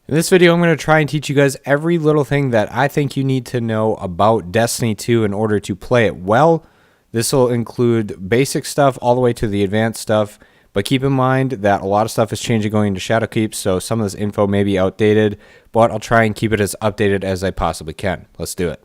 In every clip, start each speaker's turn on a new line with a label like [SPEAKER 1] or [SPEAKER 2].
[SPEAKER 1] In this video, I'm going to try and teach you guys every little thing that I think you need to know about Destiny 2 in order to play it well. This will include basic stuff all the way to the advanced stuff, but keep in mind that a lot of stuff is changing going into Shadowkeep, so some of this info may be outdated, but I'll try and keep it as updated as I possibly can. Let's do it.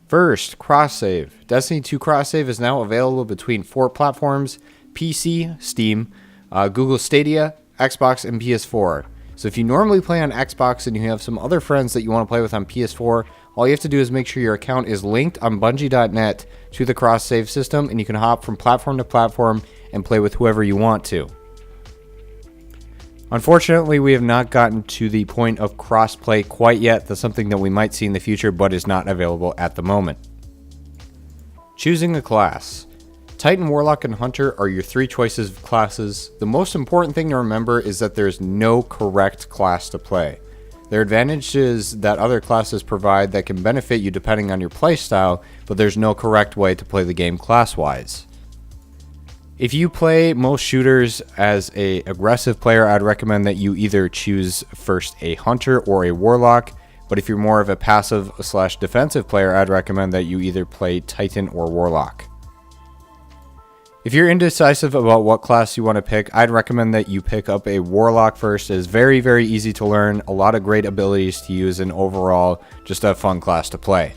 [SPEAKER 1] First, Crosssave. Destiny 2 Crosssave is now available between 4 platforms: PC, Steam, Google Stadia, Xbox, and PS4. So if you normally play on Xbox and you have some other friends that you want to play with on PS4, all you have to do is make sure your account is linked on Bungie.net to the Crosssave system, and you can hop from platform to platform and play with whoever you want to. Unfortunately, we have not gotten to the point of crossplay quite yet. That's something that we might see in the future, but is not available at the moment. Choosing a class. Titan, Warlock, and Hunter are your 3 choices of classes. The most important thing to remember is that there's no correct class to play. There are advantages that other classes provide that can benefit you depending on your playstyle, but there's no correct way to play the game class-wise. If you play most shooters as an aggressive player, I'd recommend that you either choose first a Hunter or a Warlock, but if you're more of a passive/defensive player, I'd recommend that you either play Titan or Warlock. If you're indecisive about what class you want to pick, I'd recommend that you pick up a Warlock first. It is very, very easy to learn, a lot of great abilities to use, and overall, just a fun class to play.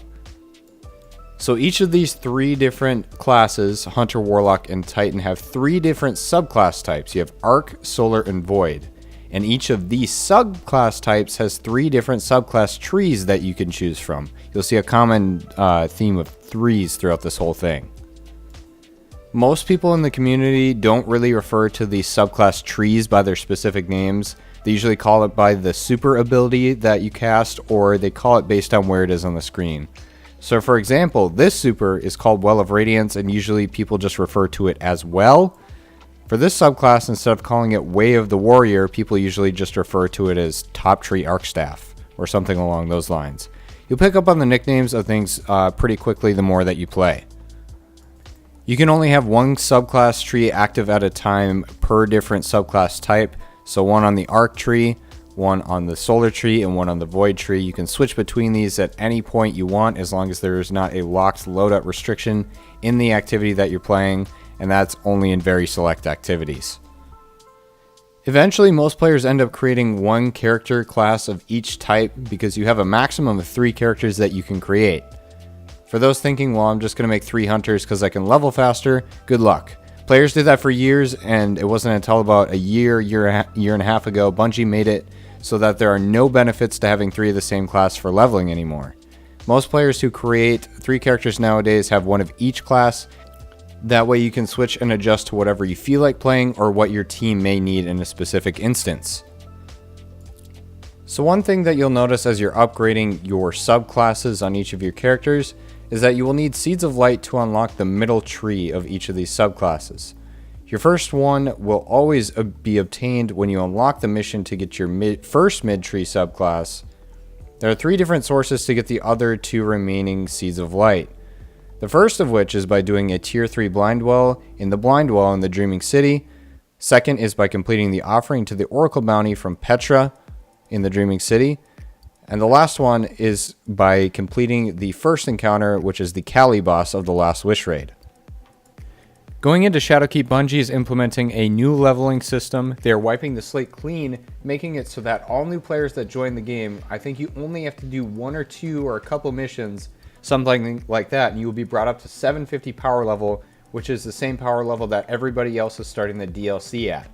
[SPEAKER 1] So each of these 3 different classes, Hunter, Warlock, and Titan, have 3 different subclass types. You have Arc, Solar, and Void. And each of these subclass types has 3 different subclass trees that you can choose from. You'll see a common theme of 3s throughout this whole thing. Most people in the community don't really refer to the subclass trees by their specific names. They usually call it by the super ability that you cast, or they call it based on where it is on the screen. So for example, this super is called Well of Radiance, and usually people just refer to it as Well. For this subclass, instead of calling it Way of the Warrior, people usually just refer to it as Top Tree Arcstaff, or something along those lines. You'll pick up on the nicknames of things pretty quickly the more that you play. You can only have 1 subclass tree active at a time per different subclass type. So 1 on the Arc tree, 1 on the Solar tree, and 1 on the Void tree. You can switch between these at any point you want, as long as there is not a locked loadout restriction in the activity that you're playing, and that's only in very select activities. Eventually, most players end up creating 1 character class of each type because you have a maximum of 3 characters that you can create. For those thinking, well, I'm just going to make 3 Hunters because I can level faster, good luck. Players did that for years, and it wasn't until about a year and a half ago, Bungie made it so that there are no benefits to having 3 of the same class for leveling anymore. Most players who create 3 characters nowadays have 1 of each class. That way you can switch and adjust to whatever you feel like playing or what your team may need in a specific instance. So one thing that you'll notice as you're upgrading your subclasses on each of your characters is that you will need Seeds of Light to unlock the middle tree of each of these subclasses. Your first one will always be obtained when you unlock the mission to get your first mid-tree subclass. There are 3 different sources to get the other 2 remaining Seeds of Light. The first of which is by doing a Tier 3 Blind Well in the Dreaming City. Second is by completing the offering to the Oracle Bounty from Petra in the Dreaming City. And the last one is by completing the first encounter, which is the Kali boss of the Last Wish raid. Going into Shadowkeep, Bungie is implementing a new leveling system. They are wiping the slate clean, making it so that all new players that join the game, I think you only have to do 1 or 2 or a couple missions, something like that, and you will be brought up to 750 power level, which is the same power level that everybody else is starting the DLC at.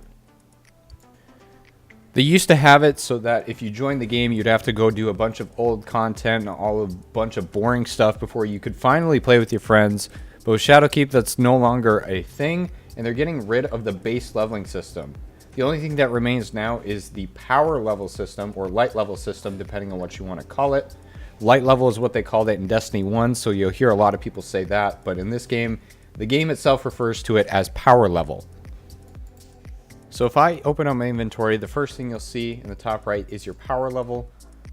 [SPEAKER 1] They used to have it so that if you joined the game, you'd have to go do a bunch of old content and a bunch of boring stuff before you could finally play with your friends. But with Shadowkeep, that's no longer a thing, and they're getting rid of the base leveling system. The only thing that remains now is the power level system, or light level system, depending on what you want to call it. Light level is what they called it in Destiny 1, so you'll hear a lot of people say that, but in this game, the game itself refers to it as power level. So if I open up my inventory, the first thing you'll see in the top right is your power level.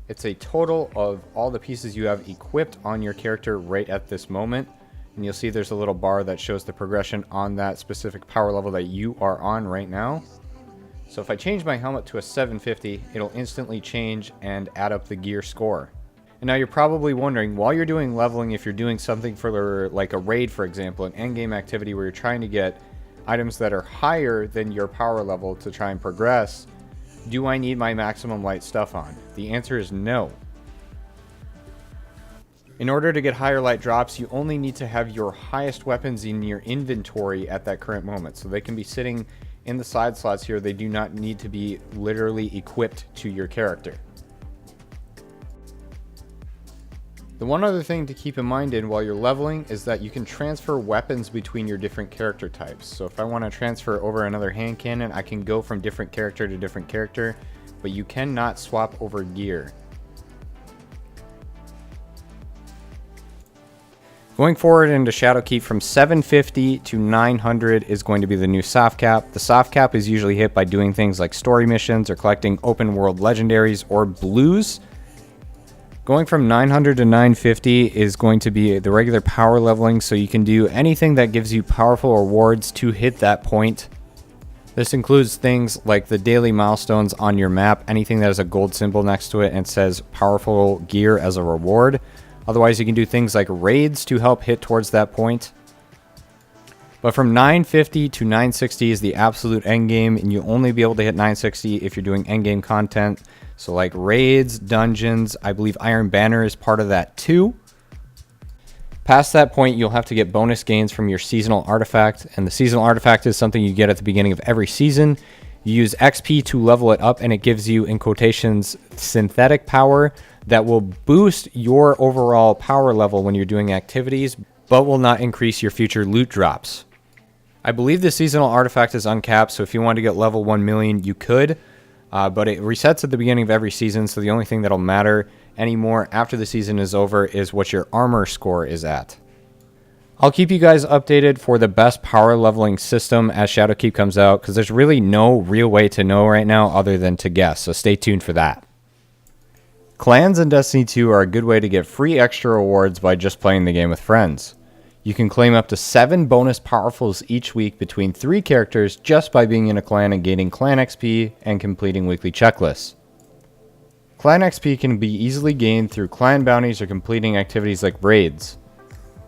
[SPEAKER 1] It's a total of all the pieces you have equipped on your character right at this moment. And you'll see there's a little bar that shows the progression on that specific power level that you are on right now. So if I change my helmet to a 750, it'll instantly change and add up the gear score. And now you're probably wondering, while you're doing leveling, if you're doing something for like a raid, for example, an endgame activity where you're trying to get items that are higher than your power level to try and progress, do I need my maximum light stuff on? The answer is no. In order to get higher light drops, you only need to have your highest weapons in your inventory at that current moment. So they can be sitting in the side slots here. They do not need to be literally equipped to your character. The one other thing to keep in mind while you're leveling is that you can transfer weapons between your different character types. So if I want to transfer over another hand cannon, I can go from different character to different character, but you cannot swap over gear. Going forward into Shadowkeep, from 750 to 900 is going to be the new soft cap. The soft cap is usually hit by doing things like story missions or collecting open world legendaries or blues. Going from 900 to 950 is going to be the regular power leveling, so you can do anything that gives you powerful rewards to hit that point. This includes things like the daily milestones on your map, anything that has a gold symbol next to it and says powerful gear as a reward. Otherwise, you can do things like raids to help hit towards that point. But from 950 to 960 is the absolute end game, and you'll only be able to hit 960 if you're doing end game content. So like raids, dungeons, I believe Iron Banner is part of that too. Past that point, you'll have to get bonus gains from your seasonal artifact, and the seasonal artifact is something you get at the beginning of every season. You use XP to level it up, and it gives you, in quotations, synthetic power that will boost your overall power level when you're doing activities, but will not increase your future loot drops. I believe the seasonal artifact is uncapped, so if you want to get level 1 million, you could. But it resets at the beginning of every season, so the only thing that'll matter anymore after the season is over is what your armor score is at. I'll keep you guys updated for the best power leveling system as Shadowkeep comes out, because there's really no real way to know right now other than to guess, so stay tuned for that. Clans in Destiny 2 are a good way to get free extra rewards by just playing the game with friends. You can claim up to 7 bonus powerfuls each week between 3 characters just by being in a clan and gaining clan XP and completing weekly checklists. Clan XP can be easily gained through clan bounties or completing activities like raids.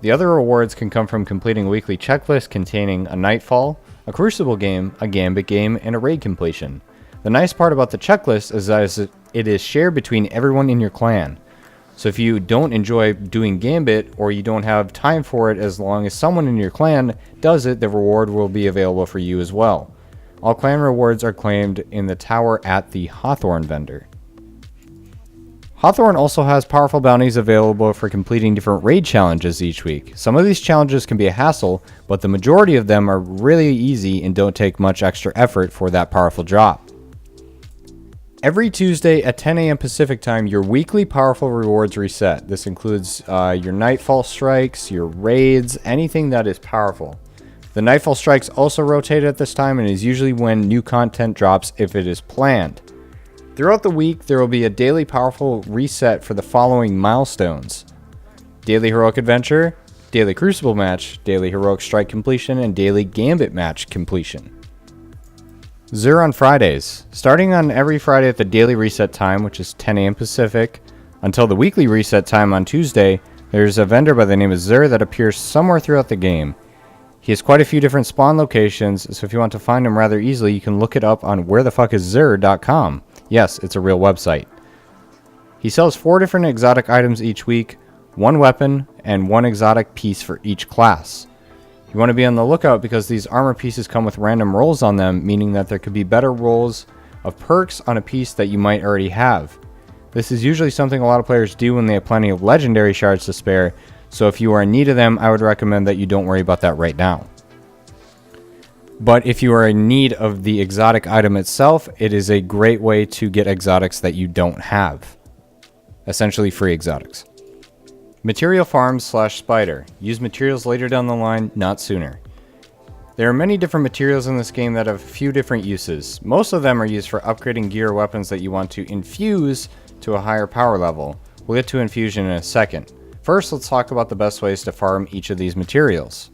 [SPEAKER 1] The other rewards can come from completing a weekly checklist containing a Nightfall, a Crucible game, a Gambit game, and a raid completion. The nice part about the checklist is that it is shared between everyone in your clan. So if you don't enjoy doing Gambit, or you don't have time for it, as long as someone in your clan does it, the reward will be available for you as well. All clan rewards are claimed in the tower at the Hawthorne vendor. Hawthorne also has powerful bounties available for completing different raid challenges each week. Some of these challenges can be a hassle, but the majority of them are really easy and don't take much extra effort for that powerful drop. Every Tuesday at 10 a.m. Pacific time, your weekly powerful rewards reset. This includes your Nightfall strikes, your raids, anything that is powerful. The Nightfall strikes also rotate at this time and is usually when new content drops if it is planned. Throughout the week, there will be a daily powerful reset for the following milestones: Daily Heroic Adventure, Daily Crucible match, Daily Heroic Strike completion, and Daily Gambit match completion. Xur on Fridays. Starting on every Friday at the daily reset time, which is 10 a.m. Pacific, until the weekly reset time on Tuesday, there's a vendor by the name of Xur that appears somewhere throughout the game. He has quite a few different spawn locations, so if you want to find him rather easily, you can look it up on wherethefuckisxur.com. Yes, it's a real website. He sells 4 different exotic items each week, 1 weapon, and 1 exotic piece for each class. You want to be on the lookout because these armor pieces come with random rolls on them, meaning that there could be better rolls of perks on a piece that you might already have. This is usually something a lot of players do when they have plenty of legendary shards to spare, so if you are in need of them, I would recommend that you don't worry about that right now. But if you are in need of the exotic item itself, it is a great way to get exotics that you don't have. Essentially free exotics. Material farms / spider. Use materials later down the line, not sooner. There are many different materials in this game that have a few different uses. Most of them are used for upgrading gear or weapons that you want to infuse to a higher power level. We'll get to infusion in a second. First, let's talk about the best ways to farm each of these materials.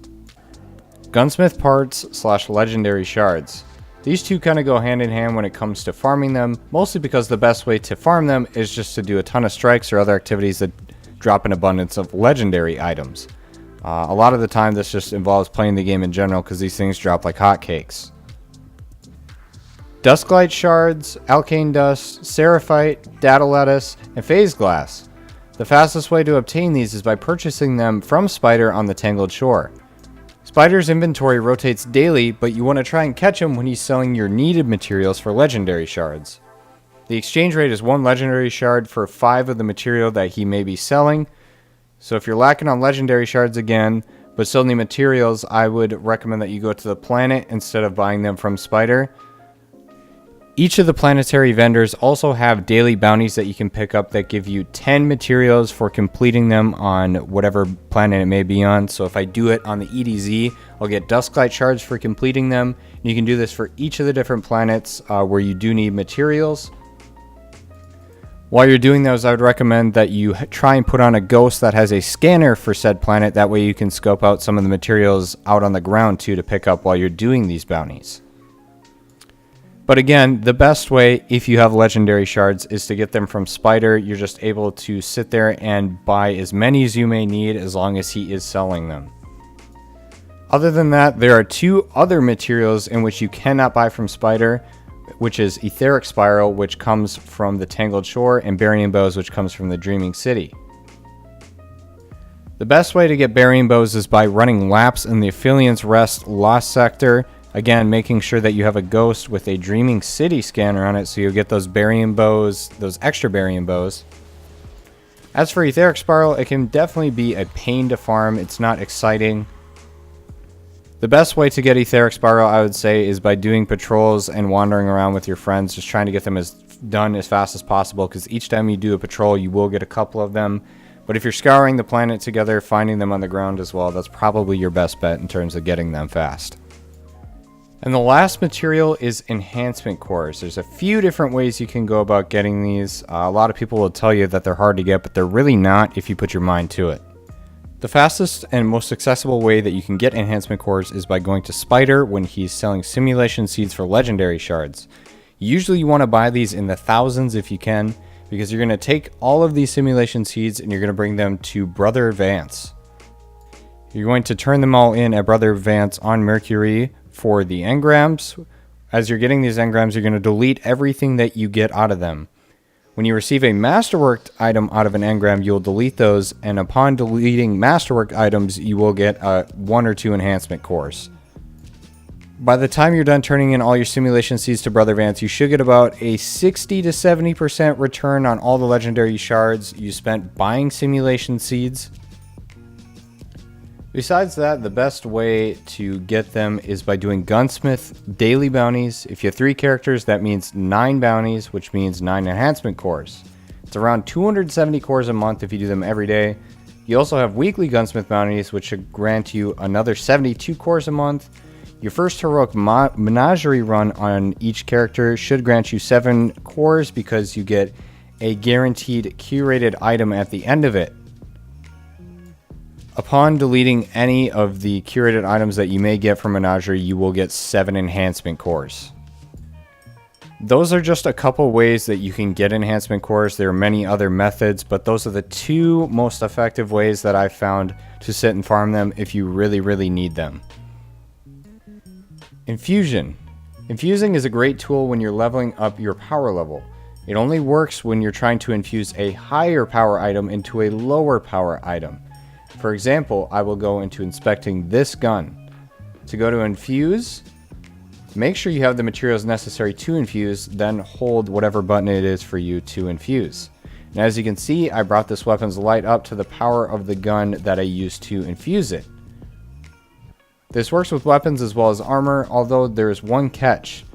[SPEAKER 1] Gunsmith parts / legendary shards. These two kind of go hand in hand when it comes to farming them, mostly because the best way to farm them is just to do a ton of strikes or other activities that drop an abundance of legendary items. A lot of the time this just involves playing the game in general because these things drop like hotcakes. Dusklight Shards, Alkane Dust, Seraphite, Data Lettuce, and Phase Glass. The fastest way to obtain these is by purchasing them from Spider on the Tangled Shore. Spider's inventory rotates daily, but you want to try and catch him when he's selling your needed materials for legendary shards. The exchange rate is 1 legendary shard for 5 of the material that he may be selling. So if you're lacking on legendary shards again, but still need materials, I would recommend that you go to the planet instead of buying them from Spider. Each of the planetary vendors also have daily bounties that you can pick up that give you 10 materials for completing them on whatever planet it may be on. So if I do it on the EDZ, I'll get Dusklight Shards for completing them. And you can do this for each of the different planets where you do need materials. While you're doing those, I would recommend that you try and put on a ghost that has a scanner for said planet. That way you can scope out some of the materials out on the ground too to pick up while you're doing these bounties. But again, the best way, if you have legendary shards, is to get them from Spider. You're just able to sit there and buy as many as you may need as long as he is selling them. Other than that, there are 2 other materials in which you cannot buy from Spider, which is Etheric Spiral, which comes from the Tangled Shore, and Burying Bows, which comes from the Dreaming City. The best way to get Burying Bows is by running laps in the Aphelions Rest Lost Sector. Again, making sure that you have a ghost with a Dreaming City scanner on it so you'll get those Burying Bows, those extra Burying Bows. As for Etheric Spiral, it can definitely be a pain to farm. It's not exciting. The best way to get Etheric Spiral, I would say, is by doing patrols and wandering around with your friends, just trying to get them done as fast as possible, because each time you do a patrol, you will get a couple of them. But if you're scouring the planet together, finding them on the ground as well, that's probably your best bet in terms of getting them fast. And the last material is Enhancement Course. There's a few different ways you can go about getting these. A lot of people will tell you that they're hard to get, but they're really not if you put your mind to it. The fastest and most accessible way that you can get Enhancement Cores is by going to Spider when he's selling simulation seeds for legendary shards. Usually you want to buy these in the thousands if you can, because you're going to take all of these simulation seeds and you're going to bring them to Brother Vance. You're going to turn them all in at Brother Vance on Mercury for the engrams. As you're getting these engrams, you're going to delete everything that you get out of them. When you receive a Masterworked item out of an engram, you'll delete those, and upon deleting Masterworked items, you will get 1 or 2 Enhancement Cores. By the time you're done turning in all your simulation seeds to Brother Vance, you should get about a 60 to 70% return on all the legendary shards you spent buying simulation seeds. Besides that, the best way to get them is by doing Gunsmith daily bounties. If you have 3 characters, that means 9 bounties, which means 9 enhancement cores. It's around 270 cores a month if you do them every day. You also have weekly Gunsmith bounties, which should grant you another 72 cores a month. Your first heroic menagerie run on each character should grant you 7 cores because you get a guaranteed curated item at the end of it. Upon deleting any of the curated items that you may get from Menagerie, you will get 7 enhancement cores. Those are just a couple ways that you can get enhancement cores. There are many other methods, but those are the 2 most effective ways that I've found to sit and farm them if you really, really need them. Infusion. Infusing is a great tool when you're leveling up your power level. It only works when you're trying to infuse a higher power item into a lower power item. For example, I will go into inspecting this gun. To go to infuse, make sure you have the materials necessary to infuse, then hold whatever button it is for you to infuse. And as you can see, I brought this weapon's light up to the power of the gun that I used to infuse it. This works with weapons as well as armor, although there is one catch.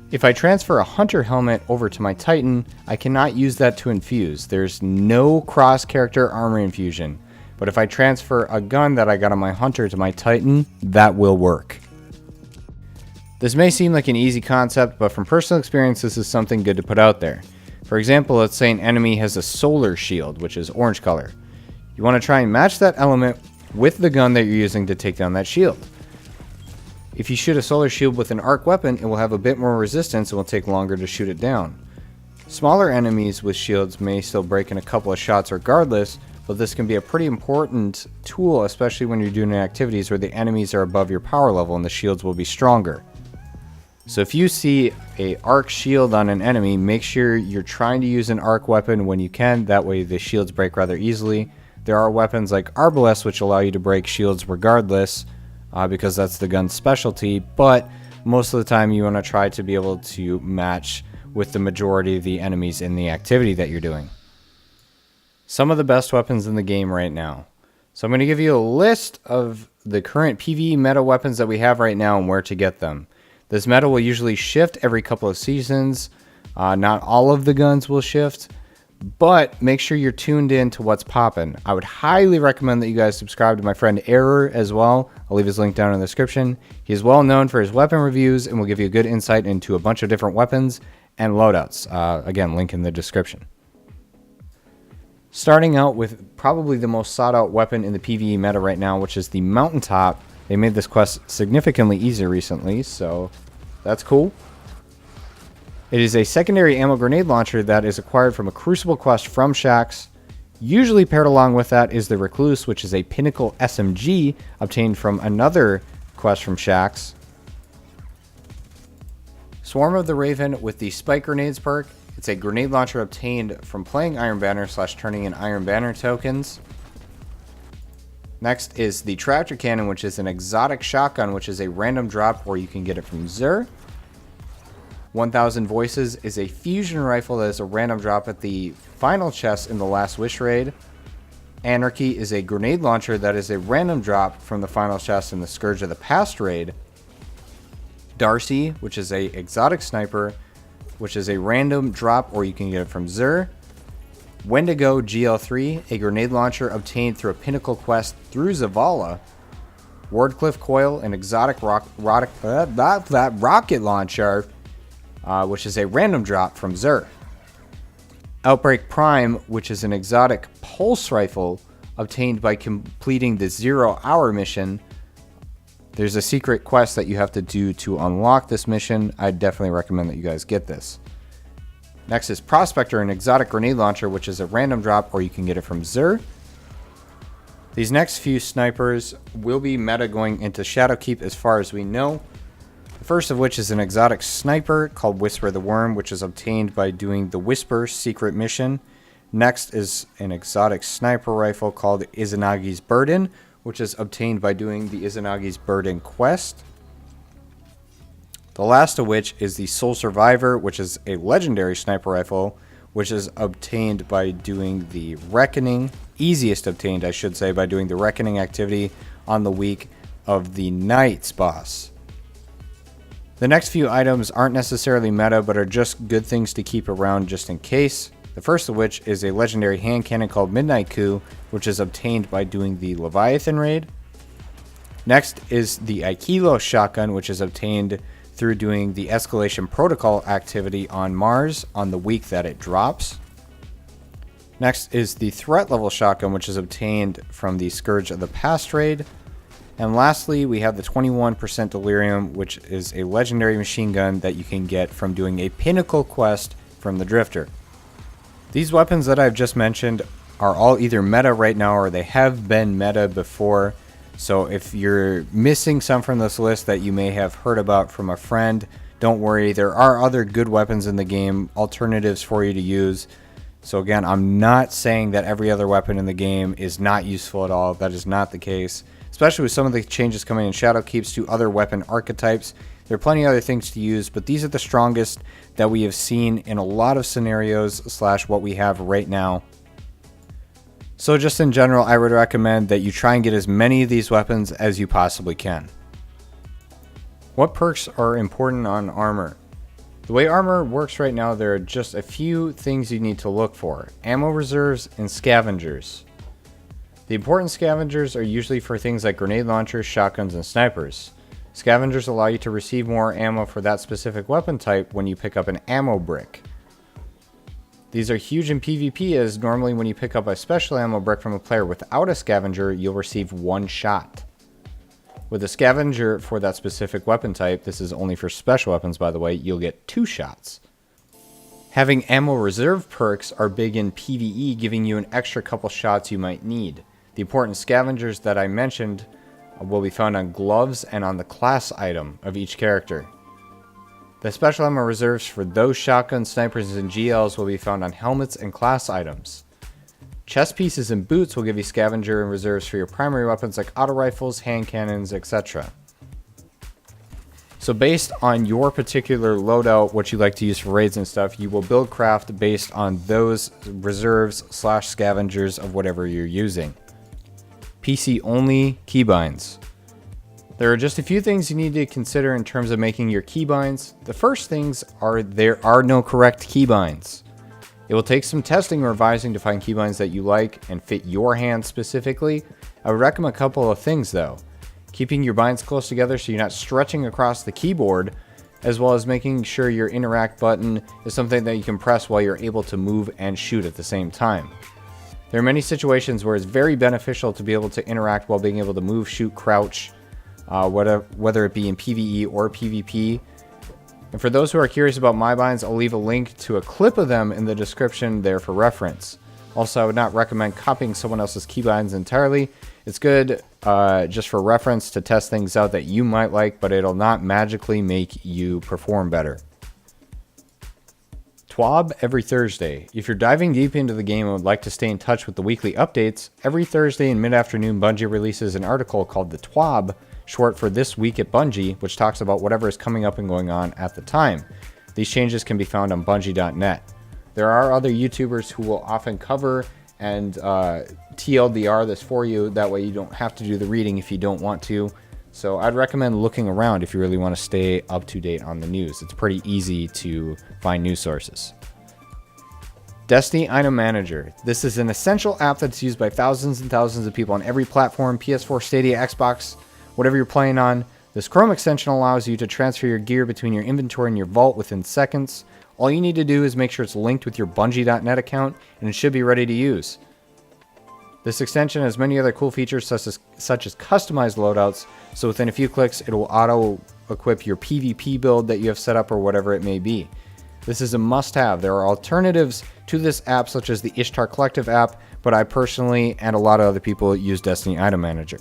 [SPEAKER 1] If I transfer a hunter helmet over to my Titan, I cannot use that to infuse. There's no cross-character armor infusion. But if I transfer a gun that I got on my hunter to my Titan, that will work. This may seem like an easy concept, but from personal experience, this is something good to put out there. For example, let's say an enemy has a solar shield, which is orange color. You want to try and match that element with the gun that you're using to take down that shield. If you shoot a solar shield with an arc weapon, it will have a bit more resistance and will take longer to shoot it down. Smaller enemies with shields may still break in a couple of shots regardless, but this can be a pretty important tool, especially when you're doing activities where the enemies are above your power level and the shields will be stronger. So if you see a arc shield on an enemy, make sure you're trying to use an arc weapon when you can, that way the shields break rather easily. There are weapons like Arbalests which allow you to break shields regardless, because that's the gun's specialty, but most of the time you want to try to be able to match with the majority of the enemies in the activity that you're doing. Some of the best weapons in the game right now. So I'm going to give you a list of the current PvE meta weapons that we have right now and where to get them. This meta will usually shift every couple of seasons. Not all of the guns will shift, but make sure you're tuned in to what's popping. I would highly recommend that you guys subscribe to my friend Error as well. I'll leave his link down in the description. He's well known for his weapon reviews and will give you a good insight into a bunch of different weapons and loadouts. Again, link in the description. Starting out with probably the most sought out weapon in the PvE meta right now, which is the Mountaintop. They made this quest significantly easier recently, so that's cool. It is a secondary ammo grenade launcher that is acquired from a Crucible quest from Shaxx. Usually paired along with that is the Recluse, which is a Pinnacle SMG obtained from another quest from Shaxx. Swarm of the Raven with the Spike Grenades perk. It's a grenade launcher obtained from playing Iron Banner / turning in Iron Banner tokens. Next is the Tractor Cannon, which is an exotic shotgun, which is a random drop or you can get it from Xur. 1000 Voices is a fusion rifle that is a random drop at the final chest in the last Wish raid. Anarchy is a grenade launcher that is a random drop from the final chest in the Scourge of the Past raid. Darcy, which is a exotic sniper, which is a random drop or you can get it from Xur. Wendigo GL3, a grenade launcher obtained through a Pinnacle quest through Zavala. Wardcliff Coil, an exotic rocket launcher, which is a random drop from Xur. Outbreak Prime, which is an exotic pulse rifle obtained by completing the 0 Hour mission. There's a secret quest that you have to do to unlock this mission. I definitely recommend that you guys get this. Next is Prospector, an exotic grenade launcher, which is a random drop or you can get it from Xur. These next few snipers will be meta going into Shadowkeep as far as we know. The first of which is an exotic sniper called Whisper the Worm, which is obtained by doing the Whisper secret mission. Next is an exotic sniper rifle called Izanagi's Burden, which is obtained by doing the Izanagi's Burden quest. The last of which is the Soul Survivor, which is a legendary sniper rifle, which is obtained by doing the Reckoning, easiest obtained I should say, by doing the Reckoning activity on the week of the Knight's boss. The next few items aren't necessarily meta, but are just good things to keep around just in case. The first of which is a legendary hand cannon called Midnight Coup, which is obtained by doing the Leviathan raid. Next is the Aikilo shotgun, which is obtained through doing the Escalation Protocol activity on Mars on the week that it drops. Next is the Threat Level shotgun, which is obtained from the Scourge of the Past raid. And lastly, we have the 21% Delirium, which is a legendary machine gun that you can get from doing a Pinnacle quest from the Drifter. These weapons that I've just mentioned are all either meta right now or they have been meta before. So if you're missing some from this list that you may have heard about from a friend, don't worry. There are other good weapons in the game, alternatives for you to use. So again, I'm not saying that every other weapon in the game is not useful at all. That is not the case. Especially with some of the changes coming in Shadowkeeps to other weapon archetypes. There are plenty of other things to use, but these are the strongest that we have seen in a lot of scenarios / what we have right now. So just in general, I would recommend that you try and get as many of these weapons as you possibly can. What perks are important on armor? The way armor works right now, there are just a few things you need to look for. Ammo reserves and scavengers. The important scavengers are usually for things like grenade launchers, shotguns, and snipers. Scavengers allow you to receive more ammo for that specific weapon type when you pick up an ammo brick. These are huge in PvP, as normally when you pick up a special ammo brick from a player without a scavenger, you'll receive one shot. With a scavenger for that specific weapon type, this is only for special weapons by the way, you'll get 2 shots. Having ammo reserve perks are big in PvE, giving you an extra couple shots you might need. The important scavengers that I mentioned will be found on gloves and on the class item of each character. The special ammo reserves for those shotguns, snipers, and GLs will be found on helmets and class items. Chest pieces and boots will give you scavenger and reserves for your primary weapons like auto rifles, hand cannons, etc. So based on your particular loadout, what you like to use for raids and stuff, you will build craft based on those reserves / scavengers of whatever you're using. PC only keybinds. There are just a few things you need to consider in terms of making your keybinds. The first things are there are no correct keybinds. It will take some testing or revising to find keybinds that you like and fit your hand specifically. I would recommend a couple of things though. Keeping your binds close together so you're not stretching across the keyboard, as well as making sure your interact button is something that you can press while you're able to move and shoot at the same time. There are many situations where it's very beneficial to be able to interact while being able to move, shoot, crouch, whether it be in PvE or PvP. And for those who are curious about my binds, I'll leave a link to a clip of them in the description there for reference. Also, I would not recommend copying someone else's keybinds entirely. It's good just for reference to test things out that you might like, but it'll not magically make you perform better. TWAB every Thursday. If you're diving deep into the game and would like to stay in touch with the weekly updates, every Thursday in mid-afternoon Bungie releases an article called the TWAB, short for This Week at Bungie, which talks about whatever is coming up and going on at the time. These changes can be found on Bungie.net. There are other YouTubers who will often cover and TLDR this for you. That way you don't have to do the reading if you don't want to. So I'd recommend looking around if you really want to stay up to date on the news. It's pretty easy to find news sources. Destiny Item Manager. This is an essential app that's used by thousands and thousands of people on every platform, PS4, Stadia, Xbox, whatever you're playing on. This Chrome extension allows you to transfer your gear between your inventory and your vault within seconds. All you need to do is make sure it's linked with your Bungie.net account, and it should be ready to use. This extension has many other cool features such as customized loadouts, so within a few clicks it will auto-equip your PvP build that you have set up or whatever it may be. This is a must-have. There are alternatives to this app such as the Ishtar Collective app, but I personally and a lot of other people use Destiny Item Manager.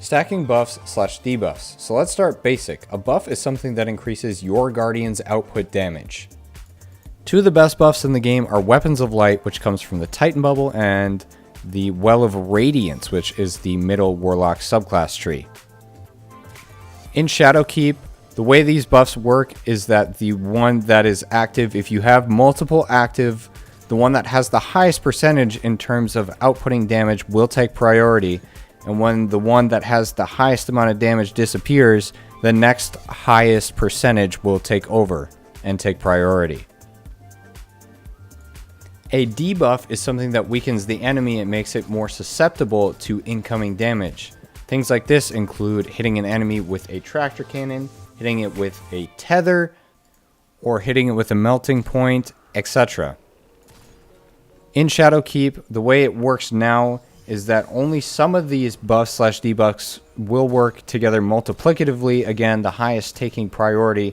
[SPEAKER 1] Stacking buffs / debuffs. So let's start basic. A buff is something that increases your Guardian's output damage. Two of the best buffs in the game are Weapons of Light, which comes from the Titan Bubble, and the Well of Radiance, which is the middle Warlock subclass tree. In Shadowkeep, the way these buffs work is that the one that is active, if you have multiple active, the one that has the highest percentage in terms of outputting damage will take priority, and when the one that has the highest amount of damage disappears, the next highest percentage will take over and take priority. A debuff is something that weakens the enemy and makes it more susceptible to incoming damage. Things like this include hitting an enemy with a tractor cannon, hitting it with a tether, or hitting it with a melting point, etc. In Shadowkeep, the way it works now is that only some of these buffs / debuffs will work together multiplicatively, again, the highest taking priority.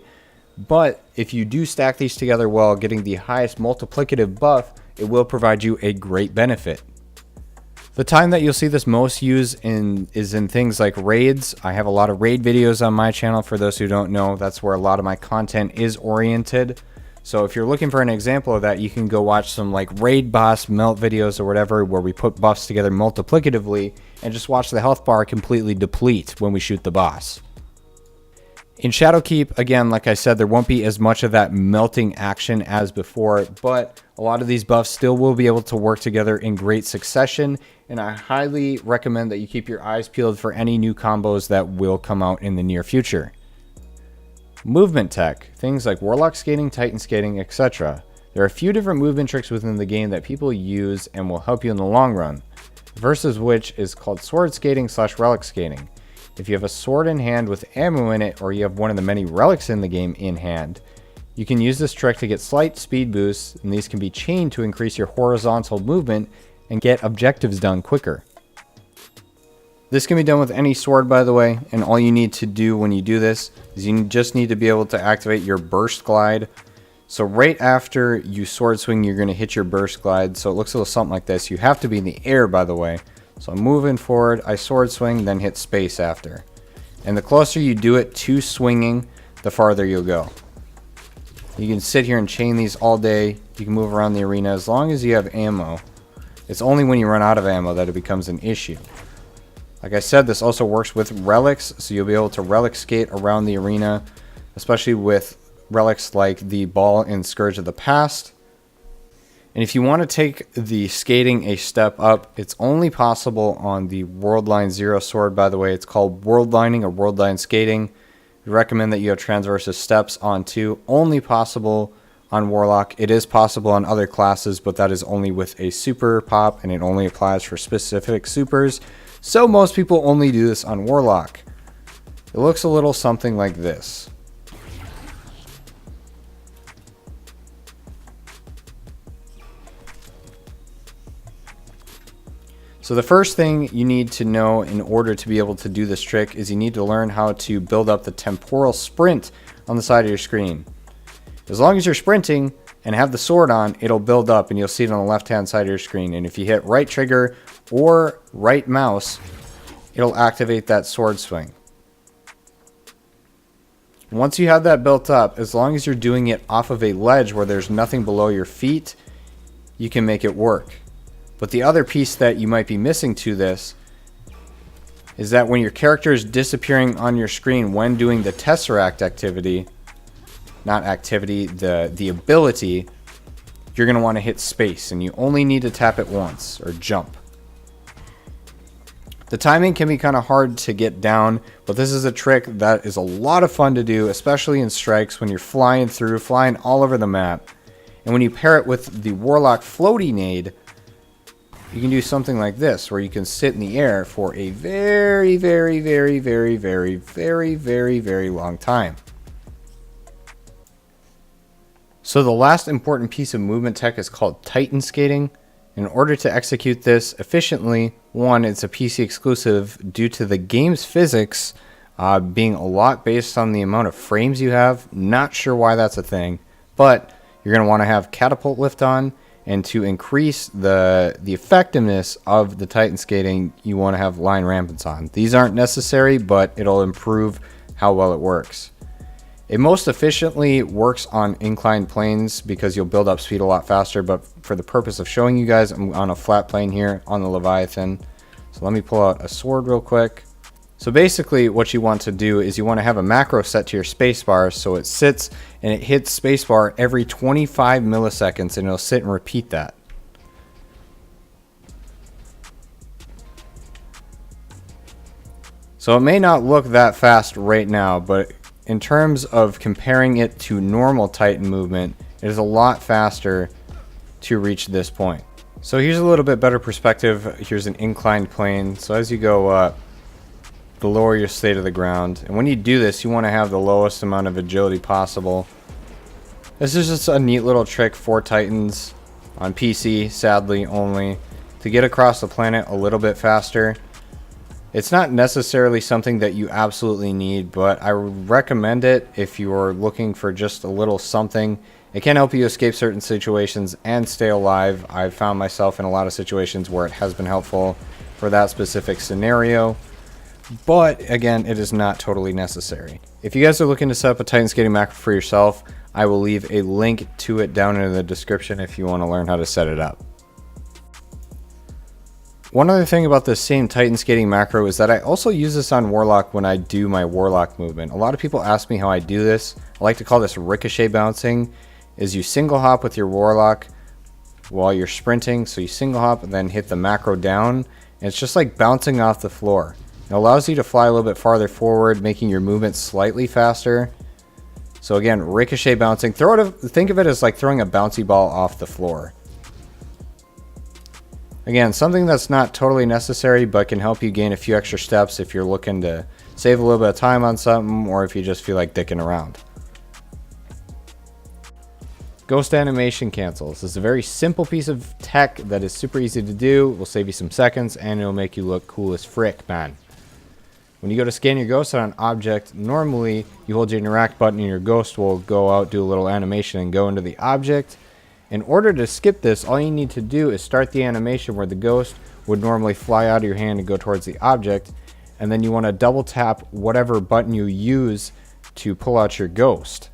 [SPEAKER 1] But if you do stack these together well, getting the highest multiplicative buff, it will provide you a great benefit. The time that you'll see this most used is in things like raids. I have a lot of raid videos on my channel. For those who don't know, that's where a lot of my content is oriented. So if you're looking for an example of that, you can go watch some like raid boss melt videos or whatever, where we put buffs together multiplicatively and just watch the health bar completely deplete when we shoot the boss. In Shadowkeep, again, like I said, there won't be as much of that melting action as before, but a lot of these buffs still will be able to work together in great succession, and I highly recommend that you keep your eyes peeled for any new combos that will come out in the near future. Movement tech, things like Warlock Skating, Titan Skating, etc. There are a few different movement tricks within the game that people use and will help you in the long run, versus which is called Sword Skating / Relic Skating. If you have a sword in hand with ammo in it, or you have one of the many relics in the game in hand, you can use this trick to get slight speed boosts, and these can be chained to increase your horizontal movement and get objectives done quicker. This can be done with any sword, by the way, and all you need to do when you do this is you just need to be able to activate your burst glide. So right after you sword swing, you're going to hit your burst glide. So it looks a little something like this. You have to be in the air, by the way. So I'm moving forward, I sword swing, then hit space after. And the closer you do it to swinging, the farther you'll go. You can sit here and chain these all day. You can move around the arena as long as you have ammo. It's only when you run out of ammo that it becomes an issue. Like I said, this also works with relics, so you'll be able to relic skate around the arena, especially with relics like the ball in Scourge of the Past. And if you want to take the skating a step up, it's only possible on the Worldline Zero sword, by the way. It's called Worldlining or Worldline Skating. We recommend that you have transversus steps on too. Only possible on Warlock. It is possible on other classes, but that is only with a super pop, and it only applies for specific supers. So most people only do this on Warlock. It looks a little something like this. So the first thing you need to know in order to be able to do this trick is you need to learn how to build up the temporal sprint on the side of your screen. As long as you're sprinting and have the sword on, it'll build up and you'll see it on the left hand side of your screen. And if you hit right trigger or right mouse, it'll activate that sword swing. Once you have that built up, as long as you're doing it off of a ledge where there's nothing below your feet, you can make it work. But the other piece that you might be missing to this is that when your character is disappearing on your screen when doing the Tesseract activity, not activity, the ability, you're going to want to hit space, and you only need to tap it once, or jump. The timing can be kind of hard to get down, but this is a trick that is a lot of fun to do, especially in strikes when you're flying through, flying all over the map. And when you pair it with the Warlock floaty nade, you can do something like this, where you can sit in the air for a very, very, very, very, very, very, very, very long time. So the last important piece of movement tech is called Titan Skating. In order to execute this efficiently, one, it's a PC exclusive due to the game's physics being a lot based on the amount of frames you have. Not sure why that's a thing, but you're going to want to have catapult lift on, and to increase the effectiveness of the Titan Skating, you want to have line rampants on. These aren't necessary, but it'll improve how well it works. It most efficiently works on inclined planes because you'll build up speed a lot faster, but for the purpose of showing you guys, I'm on a flat plane here on the Leviathan. So let me pull out a sword real quick. So basically what you want to do is you want to have a macro set to your spacebar so it sits and it hits spacebar every 25 milliseconds, and it'll sit and repeat that. So it may not look that fast right now, but in terms of comparing it to normal Titan movement, it is a lot faster to reach this point. So here's a little bit better perspective. Here's an inclined plane. So as you go up, the lower you stay to the ground. And when you do this, you want to have the lowest amount of agility possible. This is just a neat little trick for Titans on PC, sadly only, to get across the planet a little bit faster. It's not necessarily something that you absolutely need, but I would recommend it if you're looking for just a little something. It can help you escape certain situations and stay alive. I've found myself in a lot of situations where it has been helpful for that specific scenario. But again, it is not totally necessary. If you guys are looking to set up a Titan Skating macro for yourself, I will leave a link to it down in the description if you want to learn how to set it up. One other thing about this same Titan Skating macro is that I also use this on Warlock when I do my Warlock movement. A lot of people ask me how I do this. I like to call this Ricochet Bouncing. Is you single hop with your Warlock while you're sprinting. So you single hop and then hit the macro down. And it's just like bouncing off the floor. It allows you to fly a little bit farther forward, making your movement slightly faster. So again, Ricochet Bouncing. Think of it as like throwing a bouncy ball off the floor. Again, something that's not totally necessary, but can help you gain a few extra steps if you're looking to save a little bit of time on something, or if you just feel like dicking around. Ghost animation cancels. This is a very simple piece of tech that is super easy to do. Will save you some seconds and it'll make you look cool as frick, man. When you go to scan your ghost on an object, normally you hold your interact button and your ghost will go out, do a little animation and go into the object. In order to skip this, all you need to do is start the animation where the ghost would normally fly out of your hand and go towards the object. And then you want to double tap whatever button you use to pull out your ghost.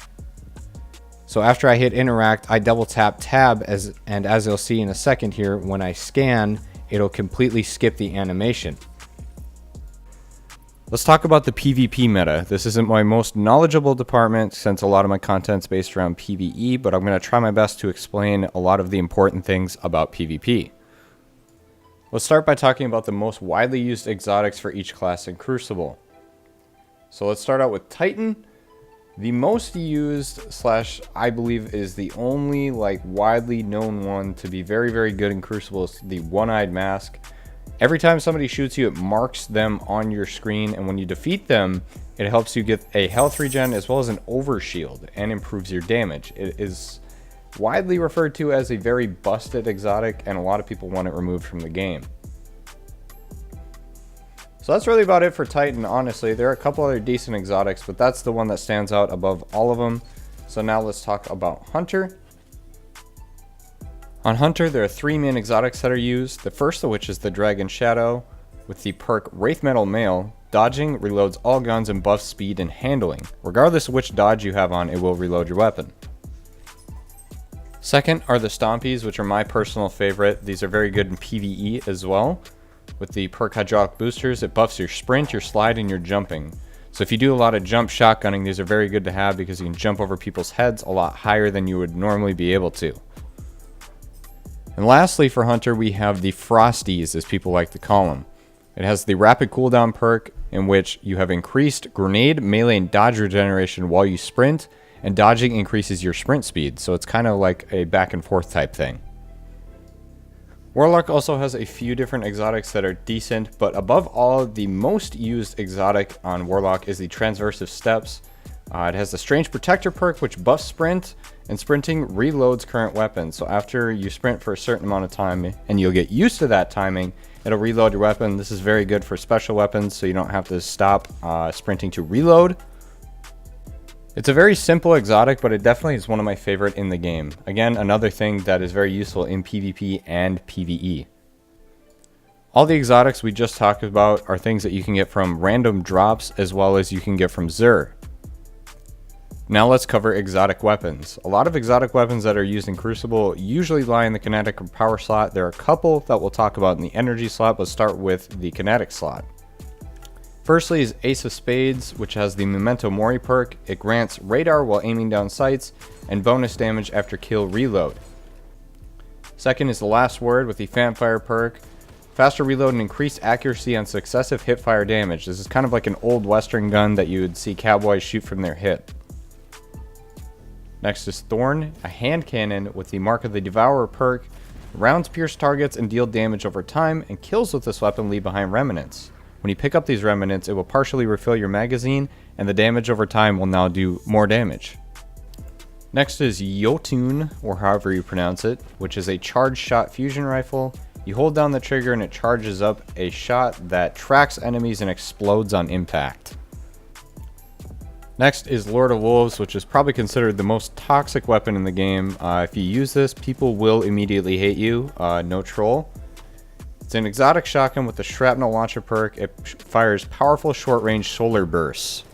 [SPEAKER 1] So after I hit interact, I double tap tab and as you'll see in a second here, when I scan, it'll completely skip the animation. Let's talk about the PvP meta. This isn't my most knowledgeable department since a lot of my content's based around PvE, but I'm going to try my best to explain a lot of the important things about PvP. Let's start by talking about the most widely used exotics for each class in Crucible. So let's start out with Titan. The most used / I believe is the only widely known one to be very, very good in Crucible is the One-Eyed Mask. Every time somebody shoots you, it marks them on your screen, and when you defeat them, it helps you get a health regen as well as an overshield and improves your damage. It is widely referred to as a very busted exotic, and a lot of people want it removed from the game. So that's really about it for Titan, honestly. There are a couple other decent exotics, but that's the one that stands out above all of them. So now let's talk about Hunter. On Hunter, there are 3 main exotics that are used, the first of which is the Dragon Shadow, with the perk Wraith Metal Mail. Dodging reloads all guns and buffs speed and handling. Regardless of which dodge you have on, it will reload your weapon. Second are the Stompies, which are my personal favorite. These are very good in PvE as well. With the perk Hydraulic Boosters, it buffs your sprint, your slide, and your jumping. So if you do a lot of jump shotgunning, these are very good to have because you can jump over people's heads a lot higher than you would normally be able to. And lastly for Hunter, we have the Frosties, as people like to call them. It has the rapid cooldown perk in which you have increased grenade, melee, and dodge regeneration while you sprint, and dodging increases your sprint speed, so it's kind of like a back and forth type thing. Warlock also has a few different exotics that are decent, but above all, the most used exotic on Warlock is the Transversive Steps. It has the Strange Protector perk, which buffs sprint, and sprinting reloads current weapons. So after you sprint for a certain amount of time, and you'll get used to that timing, it'll reload your weapon. This is very good for special weapons, so you don't have to stop sprinting to reload. It's a very simple exotic, but it definitely is one of my favorite in the game. Again, another thing that is very useful in PvP and PvE. All the exotics we just talked about are things that you can get from random drops as well as you can get from Xur. Now let's cover exotic weapons. A lot of exotic weapons that are used in Crucible usually lie in the kinetic or power slot. There are a couple that we'll talk about in the energy slot, but start with the kinetic slot. Firstly is Ace of Spades, which has the Memento Mori perk. It grants radar while aiming down sights and bonus damage after kill reload. Second is the Last Word with the Fanfire perk. Faster reload and increased accuracy on successive hipfire damage. This is kind of like an old western gun that you would see cowboys shoot from their hip. Next is Thorn, a hand cannon with the Mark of the Devourer perk. Rounds pierce targets and deal damage over time, and kills with this weapon leave behind remnants. When you pick up these remnants, it will partially refill your magazine, and the damage over time will now do more damage. Next is Jotun, or however you pronounce it, which is a charged shot fusion rifle. You hold down the trigger and it charges up a shot that tracks enemies and explodes on impact. Next is Lord of Wolves, which is probably considered the most toxic weapon in the game. If you use this, people will immediately hate you. No troll. It's an exotic shotgun with the Shrapnel Launcher perk. It fires powerful short-range solar bursts.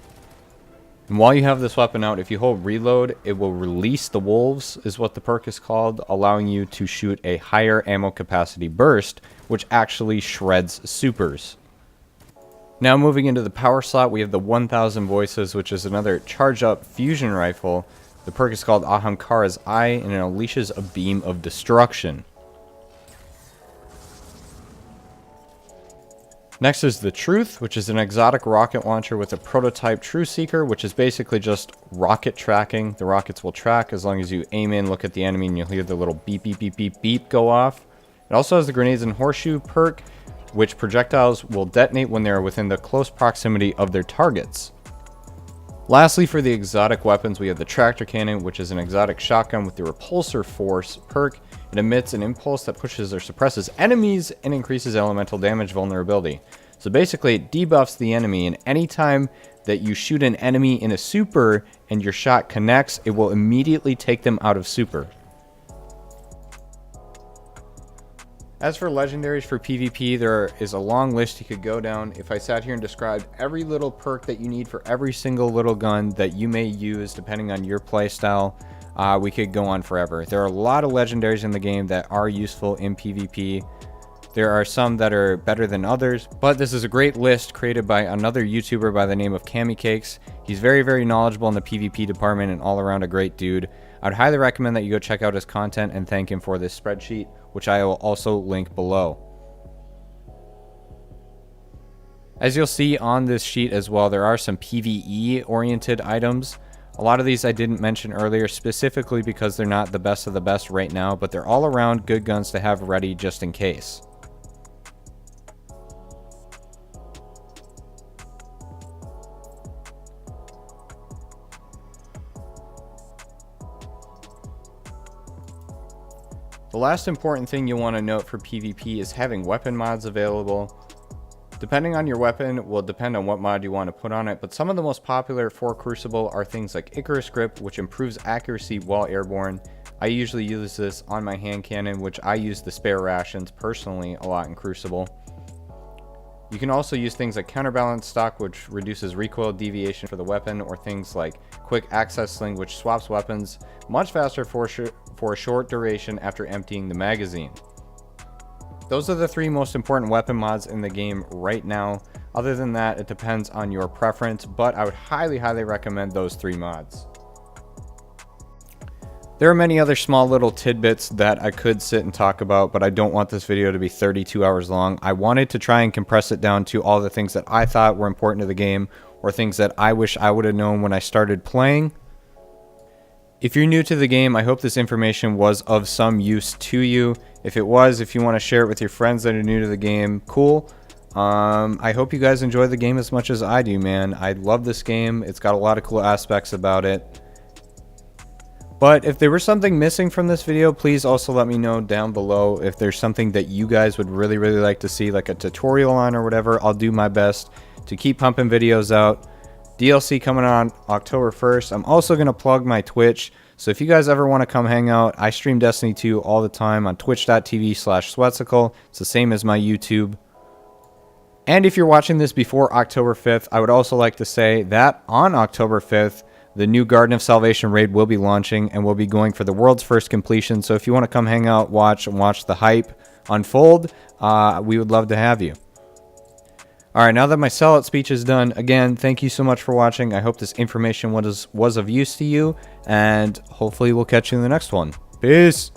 [SPEAKER 1] And while you have this weapon out, if you hold reload, it will release the wolves, is what the perk is called, allowing you to shoot a higher ammo capacity burst, which actually shreds supers. Now moving into the power slot, we have the 1000 Voices, which is another charge-up fusion rifle. The perk is called Ahamkara's Eye, and it unleashes a beam of destruction. Next is the Truth, which is an exotic rocket launcher with a prototype True Seeker, which is basically just rocket tracking. The rockets will track as long as you aim in, look at the enemy, and you'll hear the little beep, beep, beep, beep, beep go off. It also has the Grenades and Horseshoe perk, which projectiles will detonate when they are within the close proximity of their targets. Lastly, for the exotic weapons, we have the Tractor Cannon, which is an exotic shotgun with the Repulsor Force perk. It emits an impulse that pushes or suppresses enemies and increases elemental damage vulnerability. So basically, it debuffs the enemy, and anytime that you shoot an enemy in a super and your shot connects, it will immediately take them out of super. As for legendaries for PvP, there is a long list you could go down. If I sat here and described every little perk that you need for every single little gun that you may use depending on your playstyle, we could go on forever. There are a lot of legendaries in the game that are useful in PvP. There are some that are better than others, but this is a great list created by another YouTuber by the name of Cakes. He's very, very knowledgeable in the PvP department and all around a great dude. I'd highly recommend that you go check out his content and thank him for this spreadsheet, which I will also link below. As you'll see on this sheet as well, there are some PvE oriented items. A lot of these I didn't mention earlier specifically because they're not the best of the best right now, but they're all around good guns to have ready just in case. The last important thing you'll want to note for PvP is having weapon mods available. Depending on your weapon will depend on what mod you want to put on it, but some of the most popular for Crucible are things like Icarus Grip, which improves accuracy while airborne. I usually use this on my hand cannon, which I use the spare rations personally a lot in Crucible. You can also use things like Counterbalance Stock, which reduces recoil deviation for the weapon, or things like Quick Access Sling, which swaps weapons much faster for a short duration after emptying the magazine. Those are the three most important weapon mods in the game right now. Other than that, it depends on your preference, but I would highly, highly recommend those three mods. There are many other small little tidbits that I could sit and talk about, but I don't want this video to be 32 hours long. I wanted to try and compress it down to all the things that I thought were important to the game, or things that I wish I would have known when I started playing. If you're new to the game, I hope this information was of some use to you. If it was, if you want to share it with your friends that are new to the game, cool. I hope you guys enjoy the game as much as I do, man. I love this game. It's got a lot of cool aspects about it. But if there was something missing from this video, please also let me know down below. If there's something that you guys would really, really like to see, like a tutorial on or whatever, I'll do my best to keep pumping videos out. DLC coming on October 1st. I'm also going to plug my Twitch. So if you guys ever want to come hang out, I stream Destiny 2 all the time on twitch.tv/Sweatcicle. It's the same as my YouTube. And if you're watching this before October 5th, I would also like to say that on October 5th, the new Garden of Salvation raid will be launching, and we'll be going for the world's first completion. So if you want to come hang out, watch the hype unfold, we would love to have you. Alright, now that my sellout speech is done, again, thank you so much for watching. I hope this information was of use to you, and hopefully we'll catch you in the next one. Peace!